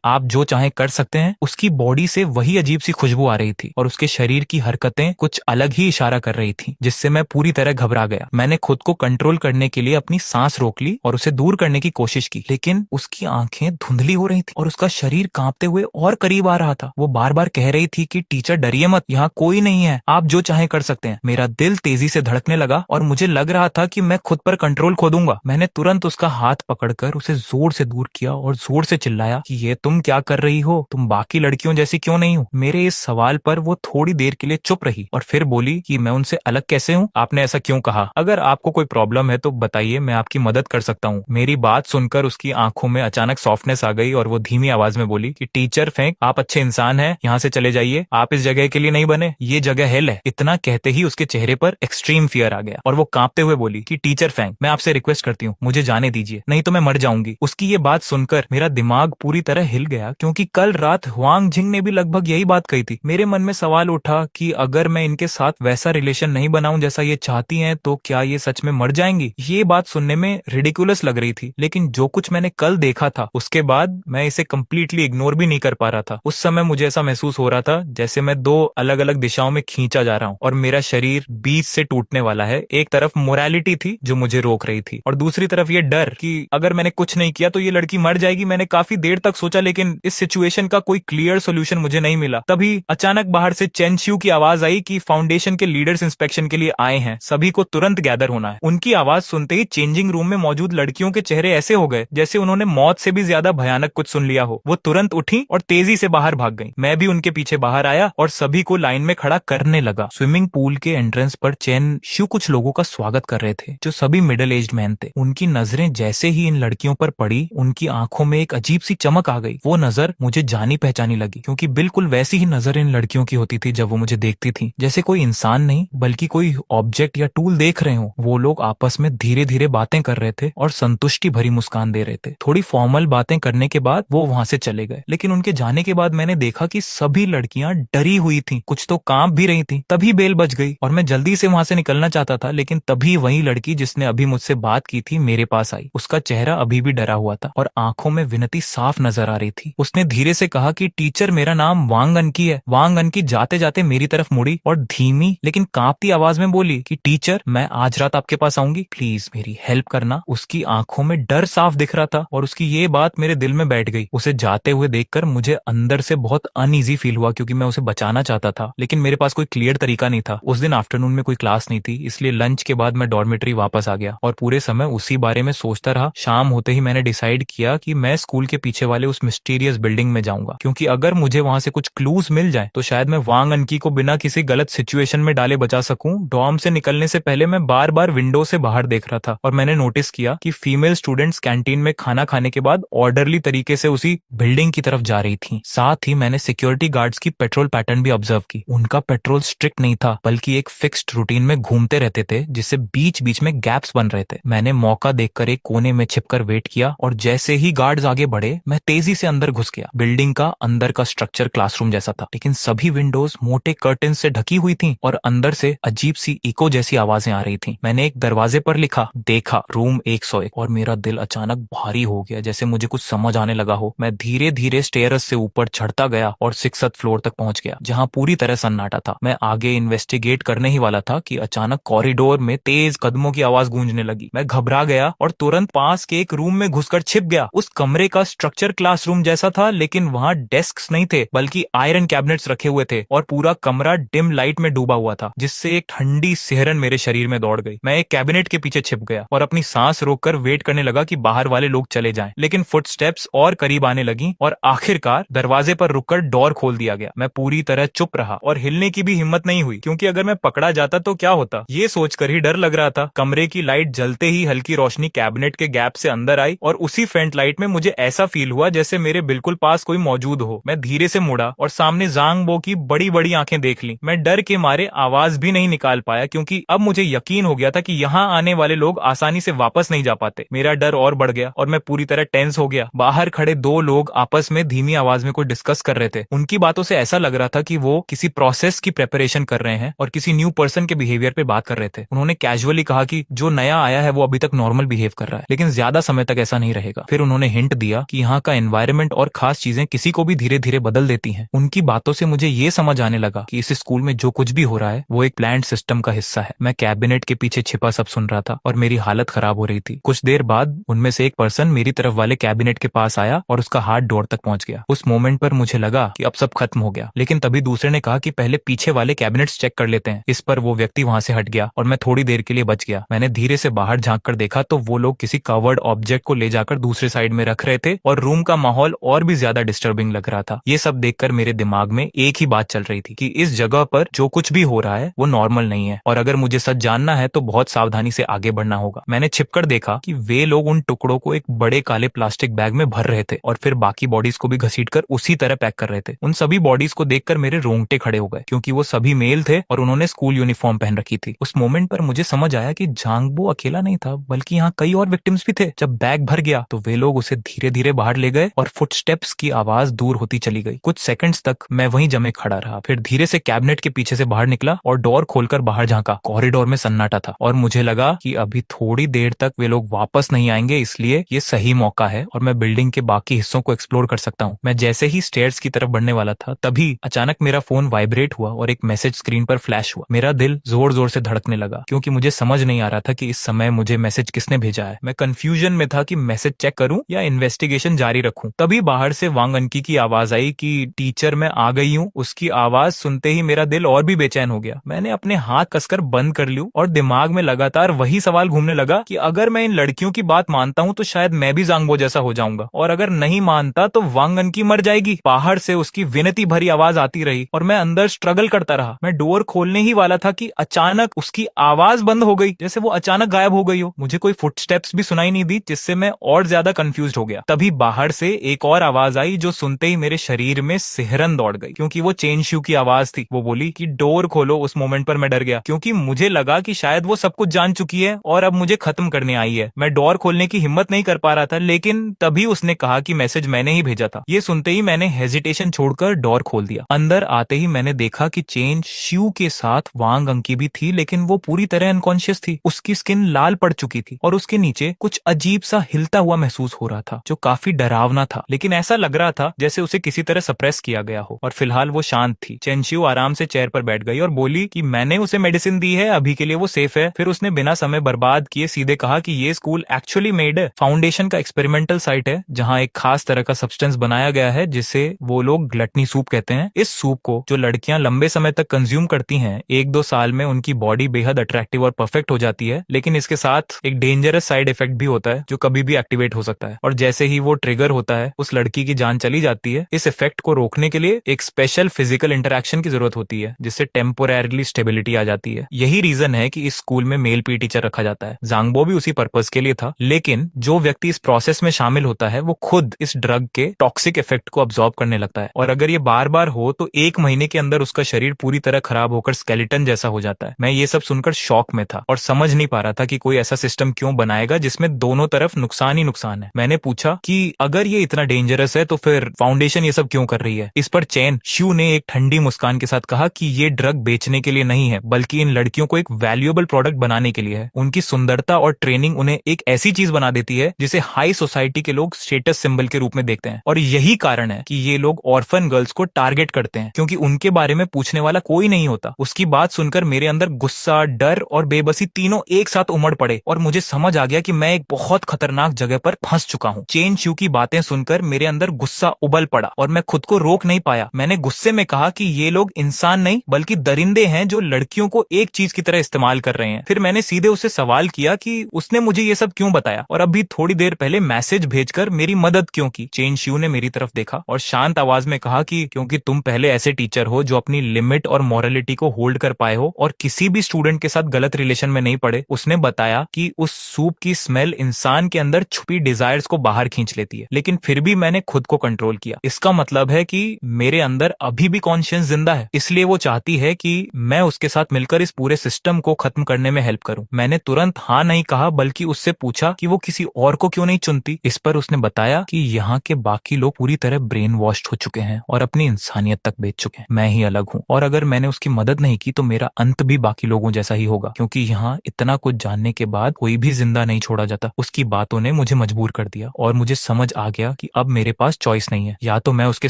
आप जो चाहे कर सकते हैं। उसकी बॉडी से वही अजीब सी खुशबू आ रही थी और उसके शरीर की हरकतें कुछ अलग ही इशारा कर रही थी, जिससे मैं पूरी तरह घबरा गया। मैंने खुद को कंट्रोल करने के लिए अपनी सांस रोक ली और उसे दूर करने की कोशिश की, लेकिन उसकी आंखें धुंधली हो रही थी और उसका शरीर कांपते हुए और करीब आ रहा था। वो बार बार कह रही थी कि टीचर डरिए मत, यहाँ कोई नहीं है, आप जो चाहे कर सकते हैं। मेरा दिल तेजी से धड़कने लगा और मुझे लग रहा था कि मैं खुद पर कंट्रोल खो दूंगा। मैंने तुरंत उसका हाथ पकड़कर उसे जोर से दूर किया और जोर से चिल्लाया कि ये तुम क्या कर रही हो, तुम बाकी लड़कियों जैसी क्यों नहीं हो। मेरे इस सवाल पर वो थोड़ी देर के लिए चुप रही और फिर बोली कि मैं उनसे अलग कैसे हूँ, आपने ऐसा क्यों कहा, अगर आपको कोई प्रॉब्लम है तो बताइए, मैं आपकी मदद कर सकता हूँ। मेरी बात सुनकर उसकी आंखों में अचानक सॉफ्टनेस आ गई और वो धीमी आवाज में बोली कि टीचर फेंक, आप अच्छे इंसान हैं, यहाँ से चले जाइए, आप इस जगह के लिए नहीं बने, ये जगह हेल है। इतना कहते ही उसके चेहरे पर एक्सट्रीम फियर आ गया और वो कांपते हुए बोली कि टीचर फेंक, मैं आपसे रिक्वेस्ट करती हूँ, मुझे जाने दीजिए, नहीं तो मैं मर जाऊंगी। उसकी ये बात सुनकर मेरा दिमाग पूरी तरह हिल गया, क्योंकि कल रात हुआंग जिंग ने भी लगभग यही बात कही थी। मेरे मन में सवाल उठा कि अगर मैं इनके साथ वैसा रिलेशन नहीं बनाऊं जैसा ये चाहती हैं, तो क्या ये सच में मर जाएंगी। ये बात सुनने में रिडिकुलस लग रही थी, लेकिन जो कुछ मैंने कल देखा था उसके बाद मैं इसे कंप्लीटली इग्नोर भी नहीं कर पा रहा था। उस समय मुझे ऐसा महसूस हो रहा था जैसे मैं दो अलग अलग दिशाओं में खींचा जा रहा हूँ और मेरा शरीर बीच से टूटने वाला है। एक तरफ मोरालिटी थी जो मुझे रोक रही थी और दूसरी तरफ ये डर कि अगर मैंने कुछ नहीं किया तो ये लड़की मर जाएगी। मैंने काफी देर तक सोचा, लेकिन इस सिचुएशन का कोई क्लियर सोल्यूशन मुझे नहीं मिला। तभी अचानक बाहर से चेन शियू की आवाज आई कि फाउंडेशन के लीडर्स इंस्पेक्शन के लिए आए हैं, सभी को तुरंत गैदर होना है। उनकी आवाज सुनते ही चेंजिंग रूम में मौजूद लड़कियों के चेहरे ऐसे हो गए जैसे उन्होंने मौत से भी ज्यादा भयानक कुछ सुन लिया हो। वो तुरंत उठी और तेजी से बाहर भाग गई। मैं भी उनके पीछे बाहर आया और सभी को लाइन में खड़ा करने लगा। स्विमिंग पूल के एंट्रेंस पर चेन शियू कुछ लोगों का स्वागत कर रहे थे जो सभी मिडिल एज्ड मैन थे। उनकी नजरें जैसे ही इन लड़कियों पर पड़ी, उनकी आंखों में एक अजीब सी चमक आ गई। वो नजर मुझे जानी पहचानी लगी, क्योंकि बिल्कुल वैसी ही नजर इन लड़कियों की होती थी जब वो मुझे देखती थी, जैसे कोई इंसान नहीं बल्कि कोई ऑब्जेक्ट या टूल देख रहे हो। वो लोग आपस में धीरे धीरे बातें कर रहे थे और संतुष्टि भरी मुस्कान दे रहे थे। थोड़ी फॉर्मल बातें करने के बाद वो वहां से चले गए, लेकिन उनके जाने के बाद मैंने देखा कि सभी लड़कियां डरी हुई थी, कुछ तो कांप भी रही थी। तभी बेल बज गई और मैं जल्दी से वहां से निकलना चाहता था, लेकिन तभी वही लड़की जिसने अभी मुझसे बात की थी मेरे पास आई। उसका चेहरा अभी भी डरा हुआ था और आंखों में विनती साफ नजर आ रही थी। उसने धीरे से कहा कि टीचर, मेरा नाम वांग अनकी है। वांग अनकी जाते जाते मेरी तरफ मुड़ी और धीमी लेकिन कांपती आवाज में बोली कि टीचर, मैं आज रात आपके पास आऊंगी, प्लीज मेरी हेल्प करना। उसकी आंखों में डर साफ दिख रहा था और उसकी ये बात मेरे दिल में बैठ गई। उसे जाते हुए देखकर मुझे अंदर से बहुत अनईजी फील हुआ, क्योंकि मैं उसे बचाना चाहता था, लेकिन मेरे पास कोई क्लियर तरीका नहीं था। उस दिन आफ्टरनून में कोई क्लास नहीं थी, इसलिए लंच के बाद मैं डॉर्मेटरी वापस आ गया और पूरे समय उसी बारे में सोचता रहा। शाम होते ही मैंने डिसाइड किया कि मैं स्कूल के पीछे वाले उस मिस्टीरियस बिल्डिंग में जाऊंगा, क्योंकि अगर मुझे वहां से कुछ क्लूज मिल जाए तो शायद मैं वांग अनकी को बिना किसी गलत सिचुएशन में डाले बचा सकूं। डॉर्म से निकलने से पहले मैं बार बार विंडो से बाहर देख रहा था और मैंने नोटिस किया कि फीमेल स्टूडेंट्स कैंटीन में खाना खाने के बाद ऑर्डरली तरीके से उसी बिल्डिंग की तरफ जा रही थी। साथ ही मैंने सिक्योरिटी गार्ड्स की पेट्रोल पैटर्न भी ऑब्जर्व की। उनका पेट्रोल स्ट्रिक्ट नहीं था, बल्कि एक फिक्स्ड रूटीन में घूमते रहते थे, जिससे बीच बीच में गैप्स बन रहे थे। मैंने मौका देखकर एक कोने में छिपकर वेट किया और जैसे ही गार्ड्स आगे बढ़े मैं तेजी से अंदर घुस गया। बिल्डिंग का अंदर का स्ट्रक्चर क्लासरूम जैसा था, लेकिन सभी विंडोज मोटे कर्टन से ढकी हुई थी और अंदर से अजीब सी इको जैसी आवाजें आ रही थी। मैंने एक दरवाजे पर लिखा देखा रूम 101 और मेरा दिल अचानक भारी हो गया, जैसे मुझे कुछ समझ आने लगा हो। मैं धीरे धीरे स्टेयर्स से ऊपर चढ़ता गया और 6th फ्लोर तक पहुंच गया, जहां पूरी तरह सन्नाटा था। मैं आगे इन्वेस्टिगेट करने ही वाला था कि अचानक कॉरिडोर में तेज कदमों की आवाज गूंजने लगी। मैं घबरा गया और तुरंत पास के एक रूम में घुसकर छिप गया। उस कमरे का स्ट्रक्चर क्लासरूम जैसा था, लेकिन वहां डेस्क्स नहीं थे बल्कि आयरन कैबिनेट्स रखे हुए थे और पूरा कमरा डिम लाइट में डूबा हुआ था, जिससे एक ठंडी सिहरन मेरे शरीर में दौड़ गई। मैं एक कैबिनेट के पीछे छिप गया और अपनी सांस रोककर वेट करने लगा कि बाहर वाले लोग चले जाएं, लेकिन फुटस्टेप्स और करीब आने लगी और आखिरकार दरवाजे पर रुककर डोर खोल दिया गया। मैं पूरी तरह चुप रहा और हिलने की भी हिम्मत नहीं हुई, क्योंकि अगर मैं पकड़ा जाता तो क्या होता, ये सोचकर ही डर लग रहा था। कमरे की लाइट जलते ही हल्की रोशनी कैबिनेट के गैप से अंदर आई और उसी फ्रंट लाइट में मुझे ऐसा फील हुआ जैसे मेरे बिल्कुल पास कोई मौजूद हो। मैं धीरे से मुड़ा और सामने जांग बो की बड़ी बड़ी आंखें देख ली। मैं डर के मारे आवाज भी नहीं निकाल पाया, क्योंकि अब मुझे यकीन हो गया था कि यहाँ आने वाले लोग आसानी से वापस नहीं जा पाते। मेरा डर और बढ़ गया और मैं पूरी तरह टेंस हो गया। बाहर खड़े दो लोग आपस में धीमी आवाज में कुछ डिस्कस कर रहे थे। उनकी बातों से ऐसा लग रहा था कि वो किसी प्रोसेस की प्रेपरेशन कर रहे हैं और किसी न्यू पर्सन के बिहेवियर पे बात कर रहे थे। उन्होंने कैजुअली कहा कि जो नया आया है वो अभी तक नॉर्मल बिहेव कर रहा है, लेकिन ज्यादा समय तक ऐसा नहीं रहेगा। फिर उन्होंने हिंट दिया कि यहाँ का एनवायरमेंट एनवायरनमेंट और खास चीजें किसी को भी धीरे धीरे बदल देती हैं। उनकी बातों से मुझे ये समझ आने लगा कि इस स्कूल में जो कुछ भी हो रहा है वो एक प्लान्ड सिस्टम का हिस्सा है। मैं कैबिनेट के पीछे छिपा सब सुन रहा था और मेरी हालत खराब हो रही थी। कुछ देर बाद उनमें से एक पर्सन मेरी तरफ वाले कैबिनेट के पास आया और उसका हाथ डोर तक पहुंच गया। उस मोमेंट पर मुझे लगा कि अब सब खत्म हो गया, लेकिन तभी दूसरे ने कहा कि पहले पीछे वाले कैबिनेट्स चेक कर लेते हैं। इस पर वो व्यक्ति वहां से हट गया और मैं थोड़ी देर के लिए बच गया। मैंने धीरे से बाहर झांक कर देखा तो वो लोग किसी कवर्ड ऑब्जेक्ट को ले जाकर दूसरे साइड में रख रहे थे और रूम का माहौल और भी ज्यादा डिस्टर्बिंग लग रहा था। ये सब देखकर मेरे दिमाग में एक ही बात चल रही थी कि इस जगह पर जो कुछ भी हो रहा है वो नॉर्मल नहीं है और अगर मुझे सच जानना है तो बहुत सावधानी से आगे बढ़ना होगा। मैंने छिपकर देखा कि वे लोग उन टुकड़ों को एक बड़े काले प्लास्टिक बैग में भर रहे थे और फिर बाकी बॉडीज को भी घसीटकर उसी तरह पैक कर रहे थे। उन सभी बॉडीज को देखकर मेरे रोंगटे खड़े हो गए क्योंकि वो सभी मेल थे और उन्होंने स्कूल यूनिफॉर्म पहन रखी थी। उस मोमेंट पर मुझे समझ आया कि जांगबो अकेला नहीं था बल्कि यहाँ कई और विक्टिम्स भी थे। जब बैग भर गया तो वे लोग उसे धीरे धीरे बाहर ले गए और फुटस्टेप्स की आवाज दूर होती चली गई। कुछ सेकंड्स तक मैं वहीं जमे खड़ा रहा, फिर धीरे से कैबिनेट के पीछे से बाहर निकला और डोर खोलकर बाहर झांका। कॉरिडोर में सन्नाटा था और मुझे लगा कि अभी थोड़ी देर तक वे लोग वापस नहीं आएंगे, इसलिए ये सही मौका है और मैं बिल्डिंग के बाकी हिस्सों को एक्सप्लोर कर सकता हूँ। मैं जैसे ही स्टेयर्स की तरफ बढ़ने वाला था तभी अचानक मेरा फोन वाइब्रेट हुआ और एक मैसेज स्क्रीन पर फ्लैश हुआ। मेरा दिल जोर जोर से धड़कने लगा क्योंकि मुझे समझ नहीं आ रहा था कि इस समय मुझे मैसेज किसने भेजा है। मैं कंफ्यूजन में था कि मैसेज चेक करूं या इन्वेस्टिगेशन जारी रखूं। तभी बाहर से वांग अनकी की आवाज आई कि टीचर मैं आ गई हूँ। उसकी आवाज सुनते ही मेरा दिल और भी बेचैन हो गया। मैंने अपने हाथ कसकर बंद कर लिया और दिमाग में लगातार वही सवाल घूमने लगा कि अगर मैं इन लड़कियों की बात मानता हूँ तो शायद मैं भी जांगबो जैसा हो जाऊंगा और अगर नहीं मानता तो वांग अनकी मर जाएगी। बाहर से उसकी विनती भरी आवाज आती रही और मैं अंदर स्ट्रगल करता रहा। मैं डोर खोलने ही वाला था कि अचानक उसकी आवाज बंद हो गई, जैसे वो अचानक गायब हो गई हो। मुझे कोई फुटस्टेप्स भी सुनाई नहीं दी जिससे मैं और ज्यादा कंफ्यूज हो गया। तभी बाहर से एक और आवाज आई जो सुनते ही मेरे शरीर में सिहरन दौड़ गई क्योंकि वो चेन शू की आवाज थी। वो बोली कि डोर खोलो। उस मोमेंट पर मैं डर गया क्योंकि मुझे लगा कि शायद वो सब कुछ जान चुकी है और अब मुझे खत्म करने आई है। मैं डोर खोलने की हिम्मत नहीं कर पा रहा था, लेकिन तभी उसने कहा कि मैसेज मैंने ही भेजा था। ये सुनते ही मैंने हेजिटेशन छोड़कर डोर खोल दिया। अंदर आते ही मैंने देखा कि चेन शू के साथ वांग अंकी भी थी, लेकिन वो पूरी तरह अनकॉन्शियस थी। उसकी स्किन लाल पड़ चुकी थी और उसके नीचे कुछ अजीब सा हिलता हुआ महसूस हो रहा था जो काफी डरावना था, लेकिन ऐसा लग रहा था जैसे उसे किसी तरह सप्रेस किया गया हो। और फिलहाल वो शांत थी। चेनशियू आराम से चेयर पर बैठ गई और बोली कि मैंने उसे मेडिसिन दी है, अभी के लिए वो सेफ है। फिर उसने बिना समय बर्बाद किए सीधे कहा कि ये स्कूल एक्चुअली मेड है फाउंडेशन का एक्सपेरिमेंटल साइट है जहाँ एक खास तरह का सब्सटेंस बनाया गया है जिसे वो लोग ग्लटनी सूप कहते हैं। इस सूप को जो लड़कियां लंबे समय तक कंज्यूम करती हैं, 1-2 साल में उनकी बॉडी बेहद अट्रैक्टिव और परफेक्ट हो जाती है, लेकिन इसके साथ एक डेंजरस साइड इफेक्ट भी होता है जो कभी भी एक्टिवेट हो सकता है और जैसे ही वो ट्रिगर होता है उस लड़की की जान चली जाती है। इस इफेक्ट को रोकने के लिए एक स्पेशल फिजिकल इंटरेक्शन की जरूरत होती है जिससे टेम्पोररीली स्टेबिलिटी आ जाती है। यही रीजन है कि इस स्कूल में मेल पी टीचर रखा जाता है। जांगबो भी उसी पर्पस के लिए था, लेकिन जो व्यक्ति इस प्रोसेस में शामिल होता है वो खुद इस ड्रग के टॉक्सिक इफेक्ट को अब्सॉर्ब करने लगता है और अगर ये बार बार हो तो 1 महीने के अंदर उसका शरीर पूरी तरह खराब होकर स्केलेटन जैसा हो जाता है। मैं ये सब सुनकर शॉक में था और समझ नहीं पा रहा था कि कोई ऐसा सिस्टम क्यों बनाएगा जिसमें दोनों तरफ नुकसान ही नुकसान है। मैंने पूछा कि अगर ये इतना डेंजरस है तो फिर फाउंडेशन ये सब क्यों कर रही है। इस पर चेन शू ने एक ठंडी मुस्कान के साथ कहा कि ये ड्रग बेचने के लिए नहीं है बल्कि इन लड़कियों को एक वैल्यूएबल प्रोडक्ट बनाने के लिए है। उनकी सुंदरता और ट्रेनिंग उन्हें एक ऐसी चीज बना देती है जिसे हाई सोसाइटी के लोग स्टेटस सिंबल के रूप में देखते हैं और यही कारण है कि ये लोग ऑर्फन गर्ल्स को टारगेट करते हैं क्योंकि उनके बारे में पूछने वाला कोई नहीं होता। उसकी बात सुनकर मेरे अंदर गुस्सा, डर और बेबसी तीनों एक साथ उमड़ पड़े और मुझे समझ आ गया कि मैं एक बहुत खतरनाक जगह पर फंस चुका हूँ। चेन शू की बातें सुनकर मेरे अंदर गुस्सा उबल पड़ा और मैं खुद को रोक नहीं पाया। मैंने गुस्से में कहा कि ये लोग इंसान नहीं बल्कि दरिंदे हैं जो लड़कियों को एक चीज की तरह इस्तेमाल कर रहे हैं। फिर मैंने सीधे उससे सवाल किया कि उसने मुझे ये सब क्यों बताया और अभी थोड़ी देर पहले मैसेज भेजकर मेरी मदद क्यों की। चेन शू ने मेरी तरफ देखा और शांत आवाज में कहा कि क्योंकि तुम पहले ऐसे टीचर हो जो अपनी लिमिट और मॉरलिटी को होल्ड कर पाए हो और किसी भी स्टूडेंट के साथ गलत रिलेशन में नहीं पड़े। उसने बताया कि उस सूप की स्मेल इंसान के अंदर छुपी डिजायर्स को बाहर खींच लेती है, लेकिन फिर भी मैंने खुद को कंट्रोल किया। इसका मतलब है कि मेरे अंदर अभी भी कॉन्शियस जिंदा है, इसलिए वो चाहती है कि मैं उसके साथ मिलकर इस पूरे सिस्टम को खत्म करने में हेल्प करूं। मैंने तुरंत हाँ नहीं कहा बल्कि उससे पूछा कि वो किसी और को क्यों नहीं चुनती। इस पर उसने बताया कि यहाँ के बाकी लोग पूरी तरह ब्रेन वॉश्ड हो चुके हैं और अपनी इंसानियत तक बेच चुके हैं। मैं ही अलग हूँ और अगर मैंने उसकी मदद नहीं की तो मेरा अंत भी बाकी लोगों जैसा ही होगा क्योंकि यहाँ इतना कुछ जानने के बाद कोई भी जिंदा नहीं छोड़ा जाता। उसकी बातों ने मुझे मजबूर कर दिया और मुझे समझ आ गया कि अब मेरे पास चॉइस नहीं है, या तो मैं उसके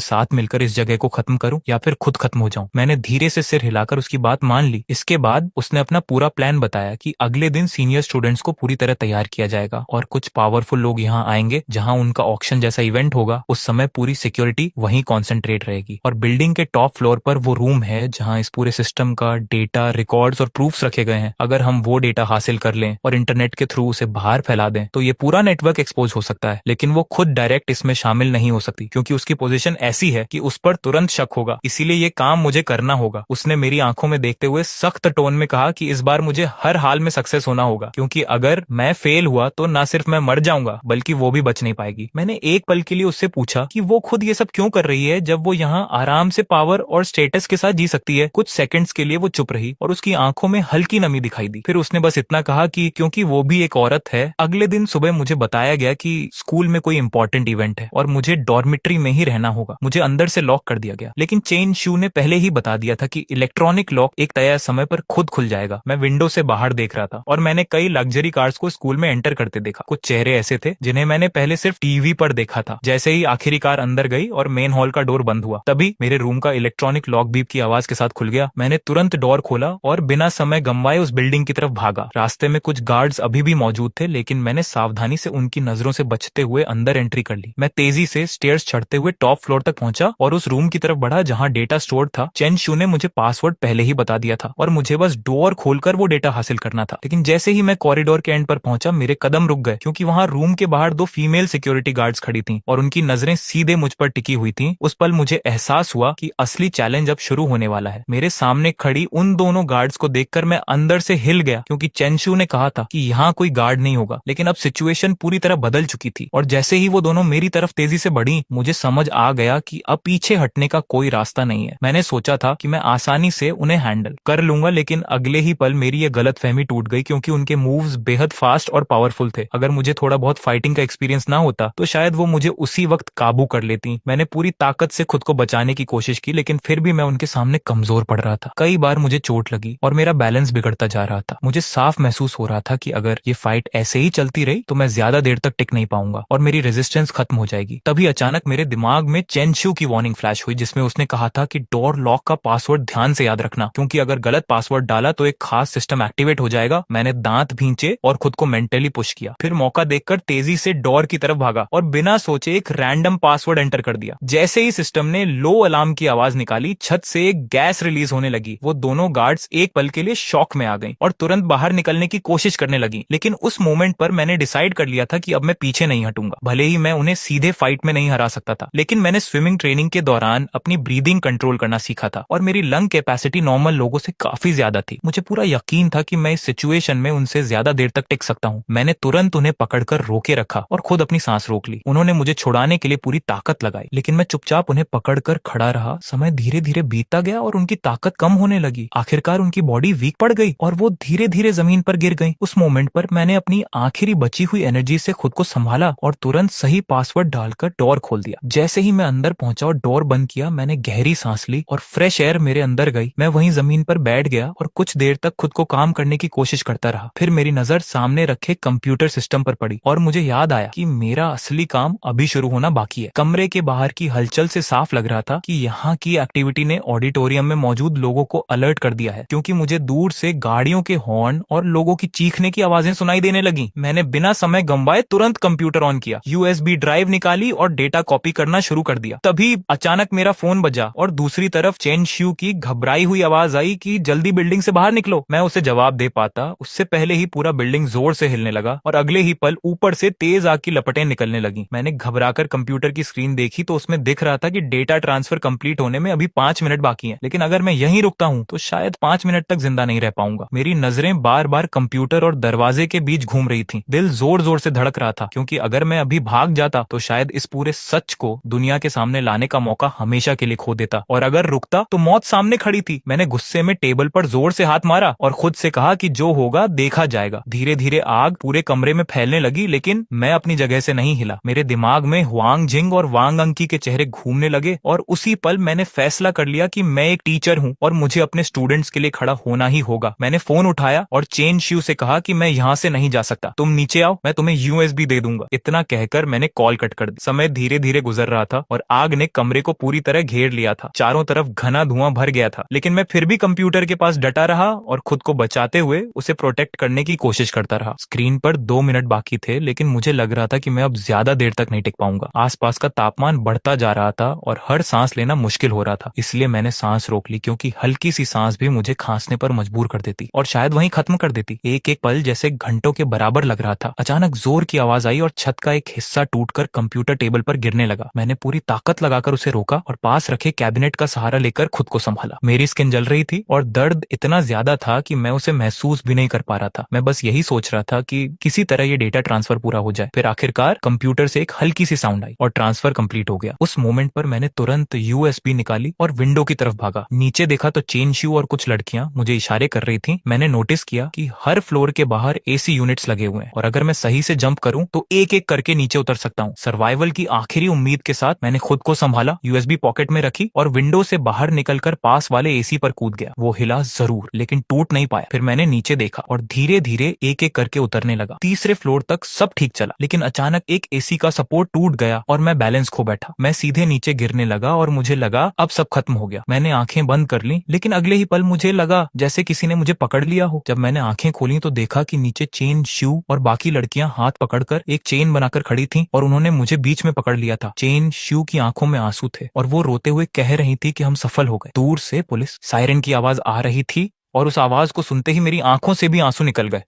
साथ मिलकर इस जगह को खत्म करूं या फिर खुद खत्म हो जाऊं। मैंने धीरे से सिर हिलाकर उसकी बात मान ली। इसके बाद उसने अपना पूरा प्लान बताया कि अगले दिन सीनियर स्टूडेंट्स को पूरी तरह तैयार किया जाएगा और कुछ पावरफुल लोग यहाँ आएंगे जहाँ उनका ऑक्शन जैसा इवेंट होगा। उस समय पूरी सिक्योरिटी वहीं कॉन्सेंट्रेट रहेगी और बिल्डिंग के टॉप फ्लोर पर वो रूम है जहाँ इस पूरे सिस्टम का डेटा, रिकॉर्ड्स और प्रूफ्स रखे गए हैं। अगर हम वो डेटा हासिल कर लें और इंटरनेट के थ्रू उसे बाहर फैला दें तो ये पूरा नेटवर्क एक्सपोज हो सकता है, लेकिन वो खुद डायरेक्ट इसमें शामिल नहीं हो सकती क्योंकि उसकी पोजीशन ऐसी है कि उस पर तुरंत शक होगा। इसीलिए ये काम मुझे करना होगा। उसने मेरी आंखों में देखते हुए सख्त टोन में कहा कि इस बार मुझे हर हाल में सक्सेस होना होगा, क्योंकि अगर मैं फेल हुआ तो ना सिर्फ मैं मर जाऊंगा बल्कि वो भी बच नहीं पाएगी। मैंने एक पल के लिए उससे पूछा कि वो खुद ये सब क्यों कर रही है जब वो यहाँ आराम से पावर और स्टेटस के साथ जी सकती है। कुछ सेकंड्स के लिए वो चुप रही और उसकी आंखों में हल्की नमी दिखाई दी। फिर उसने बस इतना कहा कि क्योंकि वो भी एक औरत है। अगले दिन सुबह मुझे बताया गया कि स्कूल में कोई इंपॉर्टेंट इवेंट है और मुझे डॉर्मिट्री में ही रहना होगा। मुझे अंदर से लॉक कर दिया गया, लेकिन चेन शू ने पहले ही बता दिया था कि इलेक्ट्रॉनिक लॉक एक तय समय पर खुद खुल जाएगा। मैं विंडो से बाहर देख रहा था और मैंने कई लग्जरी कार्स को स्कूल में एंटर करते देखा। कुछ चेहरे ऐसे थे जिन्हें मैंने पहले सिर्फ टीवी पर देखा था। जैसे ही आखिरी कार अंदर गई और मेन हॉल का डोर बंद हुआ, तभी मेरे रूम का इलेक्ट्रॉनिक लॉक बीप की आवाज के साथ खुल गया। मैंने तुरंत डोर खोला और बिना समय गंवाए उस बिल्डिंग की तरफ भागा। रास्ते में कुछ गार्ड्स अभी भी मौजूद थे, लेकिन मैंने सावधानी से उनकी नजरों से बचते हुए अंदर एंट्री कर ली। मैं तेजी से स्टेयर्स चढ़ते हुए टॉप फ्लोर तक पहुंचा और उस रूम की तरफ बढ़ा जहां डेटा स्टोर था। चेन शू ने मुझे पासवर्ड पहले ही बता दिया था और मुझे बस डोर खोलकर वो डेटा हासिल करना था। लेकिन जैसे ही मैं कॉरिडोर के एंड पर पहुंचा, मेरे कदम रुक गए क्योंकि वहां रूम के बाहर दो फीमेल सिक्योरिटी गार्ड्स खड़ी थीं और उनकी नजरें सीधे मुझ पर टिकी हुई थीं। उस पल मुझे एहसास हुआ कि असली चैलेंज अब शुरू होने वाला है। मेरे सामने खड़ी उन दोनों गार्ड्स को देखकर मैं अंदर से हिल गया क्योंकि चेन शू ने कहा था कि यहाँ कोई गार्ड नहीं होगा। लेकिन अब सिचुएशन पूरी तरह बदल चुकी थी और जैसे ही वो दोनों मेरी तरफ तेजी से बढ़ी, मुझे समझ आ गया कि अब पीछे हटने का कोई रास्ता नहीं है। मैंने सोचा था कि मैं आसानी से उन्हें हैंडल कर लूंगा, लेकिन अगले ही पल मेरी ये गलतफहमी टूट गई क्योंकि उनके मूव्स बेहद फास्ट और पावरफुल थे। अगर मुझे थोड़ा बहुत फाइटिंग का एक्सपीरियंस ना होता तो शायद वो मुझे उसी वक्त काबू कर लेती। मैंने पूरी ताकत से खुद को बचाने की कोशिश की, लेकिन फिर भी मैं उनके सामने कमजोर पड़ रहा था। कई बार मुझे चोट लगी और मेरा बैलेंस बिगड़ता जा रहा था। मुझे साफ महसूस हो रहा था कि अगर ये फाइट ऐसे ही चलती रही तो मैं ज्यादा देर तक टिक नहीं पाऊंगा और मेरी रेजिस्टेंस खत्म हो जाएगी। तभी अचानक मेरे दिमाग में चेन शू की वार्निंग फ्लैश हुई, जिसमें उसने कहा था कि डोर लॉक का पासवर्ड ध्यान से याद रखना, क्योंकि अगर गलत पासवर्ड डाला तो एक खास सिस्टम एक्टिवेट हो जाएगा। मैंने दांत भींचे और खुद को मेंटली पुश किया। फिर मौका देखकर तेजी से डोर की तरफ भागा और बिना सोचे एक रैंडम पासवर्ड एंटर कर दिया। जैसे ही सिस्टम ने लो अलार्म की आवाज निकाली, छत से एक गैस रिलीज होने लगी। वो दोनों गार्ड्स एक पल के लिए शॉक में आ गईं और तुरंत बाहर निकलने की कोशिश करने लगी। लेकिन उस मोमेंट पर मैंने डिसाइड कर लिया था कि अब मैं पीछे नहीं हटूंगा। भले ही मैं उन्हें सीधे फाइट में नहीं हरा सकता था, लेकिन मैंने स्विमिंग ट्रेनिंग के दौरान अपनी ब्रीदिंग कंट्रोल करना सीखा था और मेरी लंग कैपेसिटी नॉर्मल लोगों से काफी ज्यादा थी। मुझे पूरा यकीन था कि मैं इस सिचुएशन में उनसे ज्यादा देर तक टिक सकता हूँ। मैंने तुरंत उन्हें पकड़कर रोके रखा और खुद अपनी सांस रोक ली। उन्होंने मुझे छुड़ाने के लिए पूरी ताकत लगाई, लेकिन मैं चुपचाप उन्हें पकड़कर खड़ा रहा। समय धीरे धीरे बीतता गया और उनकी ताकत कम होने लगी। आखिरकार उनकी बॉडी वीक पड़ गई और वो धीरे धीरे जमीन पर गिर गई। उस मोमेंट पर मैंने अपनी आखिरी बची हुई एनर्जी से खुद को संभाला और तुरंत सही पासवर्ड डालकर डोर खोल दिया। जैसे ही मैं अंदर पहुंचा और डोर बंद किया, मैंने गहरी सांस ली और फ्रेश एयर मेरे अंदर गई। मैं वहीं जमीन पर बैठ गया और कुछ देर तक खुद को काम करने की कोशिश करता रहा। फिर मेरी नजर सामने रखे कंप्यूटर सिस्टम पर पड़ी और मुझे याद आया कि मेरा असली काम अभी शुरू होना बाकी है। कमरे के बाहर की हलचल से साफ लग रहा था कि यहाँ की एक्टिविटी ने ऑडिटोरियम में मौजूद लोगों को अलर्ट कर दिया है, क्योंकि मुझे दूर से गाड़ियों के हॉर्न और लोगों की चीखने की आवाजें सुनाई देने लगी। मैंने बिना समय गंवाए तुरंत कंप्यूटर ऑन किया, यूएसबी ड्राइव निकाली और डेटा कॉपी करना शुरू कर दिया। तभी अचानक मेरा फोन बजा और दूसरी तरफ चेन शू की घबराई हुई आवाज आई कि जल्दी बिल्डिंग से बाहर निकलो। मैं उसे जवाब दे पाता उससे पहले ही पूरा बिल्डिंग जोर से हिलने लगा और अगले ही पल ऊपर से तेज आग की लपटें निकलने लगी। मैंने घबराकर कंप्यूटर की स्क्रीन देखी तो उसमें दिख रहा था कि डेटा ट्रांसफर कंप्लीट होने में अभी 5 मिनट बाकी हैं, लेकिन अगर मैं यहीं रुकता हूं तो शायद 5 मिनट तक जिंदा नहीं रह पाऊंगा। मेरी नजरें बार बार कंप्यूटर और दरवाजे के बीच घूम रही थी। दिल जोर जोर से धड़क रहा था, क्योंकि अगर मैं अभी भाग जाता तो शायद इस पूरे सच को दुनिया के सामने लाने का मौका हमेशा के लिए खो देता, और अगर रुकता तो मौत सामने खड़ी थी। मैंने गुस्से में टेबल पर जोर से हाथ मारा और खुद से कहा कि जो होगा देखा जाएगा। धीरे धीरे आग पूरे कमरे में फैलने लगी, लेकिन मैं अपनी जगह से नहीं हिला। मेरे दिमाग में हुआंग जिंग और वांग अंकी के चेहरे घूमने लगे और उसी पल मैंने फैसला कर लिया कि मैं एक टीचर हूँ और मुझे अपने स्टूडेंट्स के लिए खड़ा होना ही होगा। मैंने फोन उठाया और चेन शू से कहा कि मैं यहाँ से नहीं जा सकता, तुम नीचे आओ, मैं तुम्हें यूएसबी दे दूंगा। इतना कहकर मैंने कॉल कट कर दी। समय धीरे धीरे गुजर रहा था और आग ने कमरे को पूरी तरह घेर लिया था। चारों तरफ घना धुआं भर गया था, लेकिन मैं फिर भी कंप्यूटर के पास डटा रहा और खुद को बचाते हुए उसे प्रोटेक्ट करने की कोशिश करता रहा। स्क्रीन पर 2 मिनट बाकी थे, लेकिन मुझे लग रहा था कि मैं अब ज्यादा देर तक नहीं टिक पाऊंगा। आसपास का तापमान बढ़ता जा रहा था और हर सांस लेना मुश्किल हो रहा था। इसलिए मैंने सांस रोक ली, क्योंकि हल्की सी सांस भी मुझे खांसने पर मजबूर कर देती और शायद वहीं खत्म कर देती। एक एक पल जैसे घंटों के बराबर लग रहा था। अचानक जोर की आवाज आई और छत का एक हिस्सा टूटकर कंप्यूटर टेबल पर गिरने लगा। मैंने पूरी ताकत लगाकर उसे रोका और पास रखे कैबिनेट का सहारा लेकर खुद को संभाला। मेरी स्किन जल रही थी और दर्द इतना ज्यादा था कि मैं उसे महसूस भी नहीं कर पा रहा था। मैं बस यही सोच रहा था कि किसी तरह ये डेटा ट्रांसफर पूरा हो जाए। फिर आखिरकार कंप्यूटर से एक हल्की सी साउंड आई और ट्रांसफर कंप्लीट हो गया। उस मोमेंट पर मैंने तुरंत यूएसबी निकाली और विंडो की तरफ भागा। नीचे देखा तो चेन शू और कुछ लड़कियां मुझे इशारे कर रही थी। मैंने नोटिस किया कि हर फ्लोर के बाहर एसी यूनिट्स लगे हुए हैं और अगर मैं सही से जंप करूं तो एक एक करके नीचे उतर सकता हूं। सर्वाइवल की आखिरी उम्मीद के साथ मैंने खुद को संभाला, यूएसबी पॉकेट में रखी और विंडो से बाहर निकलकर पास वाले एसी पर कूद गया। वो हिला जरूर, लेकिन टूट नहीं पाया। फिर मैंने नीचे देखा और धीरे धीरे एक एक करके उतरने लगा। तीसरे फ्लोर तक सब ठीक चला, लेकिन अचानक एक एसी का सपोर्ट टूट गया और मैं बैलेंस खो बैठा। मैं सीधे नीचे गिरने लगा और मुझे लगा अब सब खत्म हो गया। मैंने आंखें बंद कर ली, लेकिन अगले ही पल मुझे लगा जैसे किसी ने मुझे पकड़ लिया हो। जब मैंने आंखें खोली तो देखा कि नीचे चेन शू और बाकी लड़कियां हाथ पकड़कर एक चेन बनाकर खड़ी थीं और उन्होंने मुझे बीच में पकड़ लिया था। चेन शू की आंखों में आंसू थे और वो रोते हुए कह रही थी कि हम सफल हो गए। दूर से पुलिस सायरन की आवाज आ रही थी और उस आवाज को सुनते ही मेरी आंखों से भी आंसू निकल गए,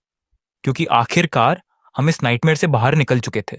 क्योंकि आखिरकार हम इस नाइटमेयर से बाहर निकल चुके थे।